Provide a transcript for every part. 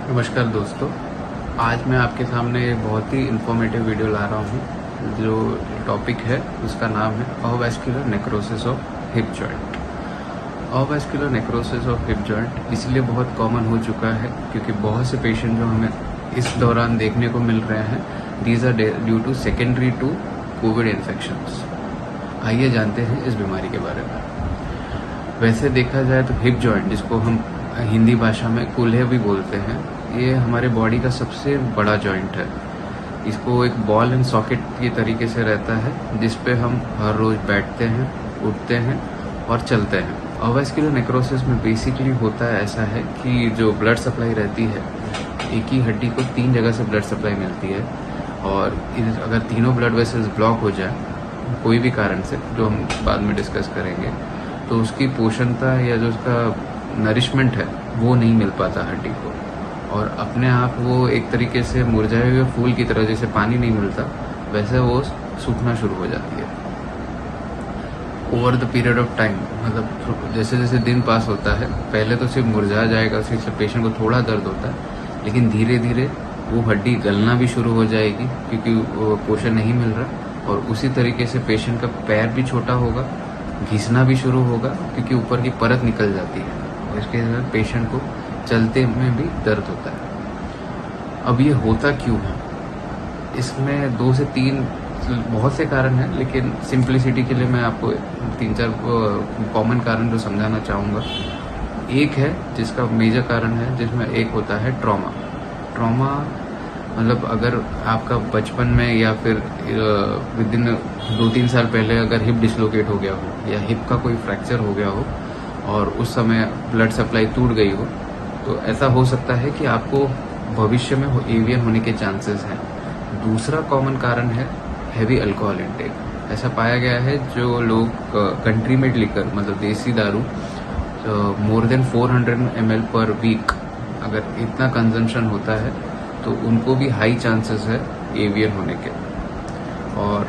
नमस्कार दोस्तों। आज मैं आपके सामने एक बहुत ही इन्फॉर्मेटिव वीडियो ला रहा हूँ। जो टॉपिक है उसका नाम है avascular necrosis of hip joint. Avascular necrosis of hip joint इसलिए बहुत कॉमन हो चुका है क्योंकि बहुत से पेशेंट जो हमें इस दौरान देखने को मिल रहे हैं, these are due to secondary to COVID infections. आइए जानते हैं इस बीमारी के बारे में। वैसे देखा जाए तो हिप जॉइंट, जिसको हम हिंदी भाषा में कूल्हे भी बोलते हैं, ये हमारे बॉडी का सबसे बड़ा जॉइंट है। इसको एक बॉल एंड सॉकेट के तरीके से रहता है जिस पे हम हर रोज बैठते हैं, उठते हैं और चलते हैं। अवैस्कुलर नेक्रोसिस में बेसिकली होता है ऐसा है कि जो ब्लड सप्लाई रहती है, एक ही हड्डी को 3 जगह से ब्लड सप्लाई मिलती है, और अगर तीनों ब्लड वेसल्स ब्लॉक हो जाए कोई भी कारण से, जो हम बाद में डिस्कस करेंगे, तो उसकी पोषणता या जो उसका नरिशमेंट है वो नहीं मिल पाता हड्डी को, और अपने आप वो एक तरीके से मुरझाए हुए फूल की तरह, जैसे पानी नहीं मिलता वैसे वो सूखना शुरू हो जाती है। Over the period of time, मतलब जैसे जैसे दिन पास होता है, पहले तो सिर्फ मुरझा जाएगा, सिर्फ पेशेंट को थोड़ा दर्द होता है, लेकिन धीरे धीरे वो हड्डी गलना भी शुरू हो जाएगी क्योंकि पोषण नहीं मिल रहा, और उसी तरीके से पेशेंट का पैर भी छोटा होगा, घिसना भी शुरू होगा क्योंकि ऊपर की परत निकल जाती है, और इसके साथ पेशेंट को चलते में भी दर्द होता है। अब ये होता क्यों है? इसमें 2 से 3 बहुत से कारण हैं, लेकिन सिंप्लिसिटी के लिए मैं आपको 3-4 कॉमन कारण जो समझाना चाहूँगा। एक है जिसका मेजर कारण है, जिसमें एक होता है ट्रॉमा। मतलब अगर आपका बचपन में या फिर विद इन 2-3 साल पहले अगर हिप डिसलोकेट हो गया हो या हिप का कोई फ्रैक्चर हो गया हो और उस समय ब्लड सप्लाई टूट गई हो, तो ऐसा हो सकता है कि आपको भविष्य में एवियन होने के चांसेस हैं। दूसरा कॉमन कारण है हैवी अल्कोहल इंटेक। ऐसा पाया गया है जो लोग कंट्री मेड लिकर, मतलब देसी दारू, more than 400 ml per week अगर इतना कंजम्पशन होता है तो उनको भी हाई चांसेस है एवियन होने के। और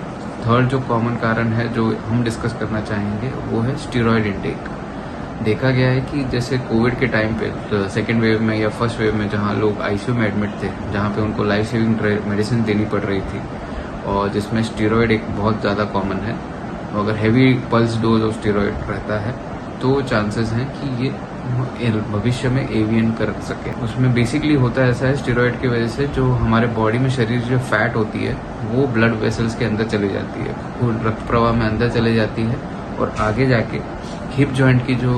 थर्ड जो कॉमन कारण है जो हम डिस्कस करना चाहेंगे वो है स्टेरॉयड इंटेक। देखा गया है कि जैसे कोविड के टाइम पे सेकेंड वेव में या फर्स्ट वेव में, जहाँ लोग आईसीयू में एडमिट थे, जहाँ पे उनको लाइफ सेविंग मेडिसिन देनी पड़ रही थी, और जिसमें स्टेरॉयड एक बहुत ज़्यादा कॉमन है, तो अगर heavy pulse dose of steroid रहता है तो चांसेस हैं कि ये भविष्य में एवियन कर सके। उसमें बेसिकली होता है ऐसा है, स्टेरॉयड की वजह से जो हमारे बॉडी में शरीर जो फैट होती है वो ब्लड वेसल्स के अंदर चली जाती है, वो रक्त प्रवाह में अंदर चले जाती है, और आगे जाके हिप जॉइंट की जो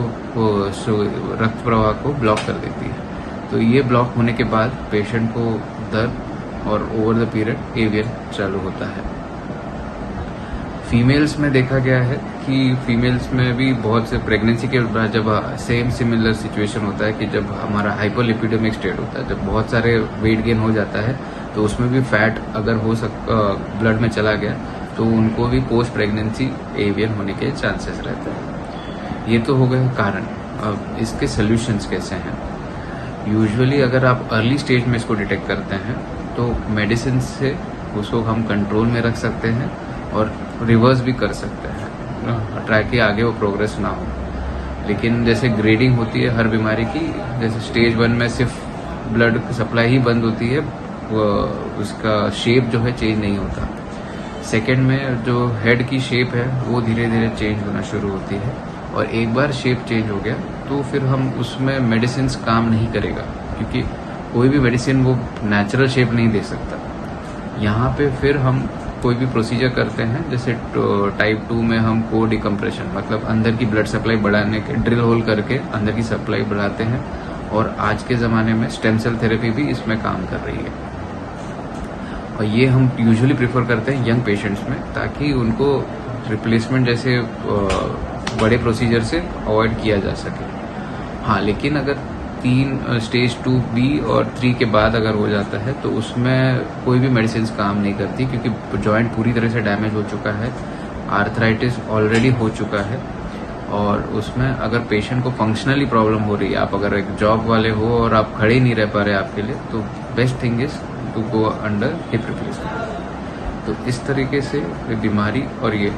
रक्त प्रवाह को ब्लॉक कर देती है। तो ये ब्लॉक होने के बाद पेशेंट को दर्द और ओवर द पीरियड एवियन चालू होता है। फीमेल्स में देखा गया है कि फीमेल्स में भी बहुत से प्रेगनेंसी के बाद जब सेम सिमिलर सिचुएशन होता है कि जब हमारा हाइपोलिपिडेमिक स्टेट होता है, जब बहुत सारे वेट गेन हो जाता है, तो उसमें भी फैट अगर ब्लड में चला गया तो उनको भी पोस्ट प्रेगनेंसी एवियन होने के चांसेस रहते हैं। ये तो हो गए कारण। अब इसके सोल्यूशंस कैसे हैं? यूजुअली अगर आप अर्ली स्टेज में इसको डिटेक्ट करते हैं तो मेडिसिन से उसको हम कंट्रोल में रख सकते हैं और रिवर्स भी कर सकते हैं, ट्राई कि आगे वो प्रोग्रेस ना हो। लेकिन जैसे ग्रेडिंग होती है हर बीमारी की, जैसे स्टेज 1 में सिर्फ ब्लड सप्लाई ही बंद होती है, वो उसका शेप जो है चेंज नहीं होता। सेकेंड में जो हेड की शेप है वो धीरे धीरे चेंज होना शुरू होती है, और एक बार शेप चेंज हो गया तो फिर हम उसमें मेडिसिन काम नहीं करेगा, क्योंकि कोई भी मेडिसिन वो नेचुरल शेप नहीं दे सकता। यहाँ पे फिर हम कोई भी प्रोसीजर करते हैं, जैसे टाइप 2 में हम को डिकम्प्रेशन, मतलब अंदर की ब्लड सप्लाई बढ़ाने के ड्रिल होल करके अंदर की सप्लाई बढ़ाते हैं, और आज के ज़माने में स्टेम सेल थेरेपी भी इसमें काम कर रही है। और ये हम यूजुअली प्रेफर करते हैं यंग पेशेंट्स में, ताकि उनको रिप्लेसमेंट जैसे बड़े प्रोसीजर से अवॉइड किया जा सके। हाँ, लेकिन अगर 3 स्टेज 2B और 3 के बाद अगर हो जाता है तो उसमें कोई भी मेडिसिन काम नहीं करती, क्योंकि जॉइंट पूरी तरह से डैमेज हो चुका है, आर्थराइटिस ऑलरेडी हो चुका है, और उसमें अगर पेशेंट को फंक्शनली प्रॉब्लम हो रही है, आप अगर एक जॉब वाले हो और आप खड़े ही नहीं रह पा रहे आपके लिए, तो best thing is to go under hip replacement. तो इस तरीके से बीमारी और ये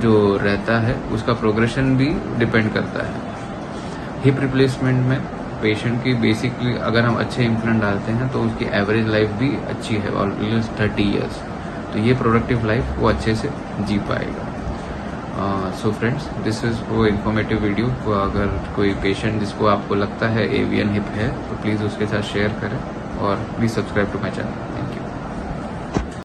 जो रहता है उसका प्रोग्रेशन भी डिपेंड करता है। हिप रिप्लेसमेंट में पेशेंट की बेसिकली अगर हम अच्छे इम्प्लांट डालते हैं तो उसकी एवरेज लाइफ भी अच्छी है, ऑलमोस्ट 30 ईयर्स। तो ये प्रोडक्टिव लाइफ वो अच्छे से जी पाएगा। सो फ्रेंड्स, दिस इज़ वो इन्फॉर्मेटिव वीडियो। अगर कोई पेशेंट जिसको आपको लगता है एवियन हिप है तो प्लीज़ उसके साथ शेयर करें और please subscribe to my channel. Thank you.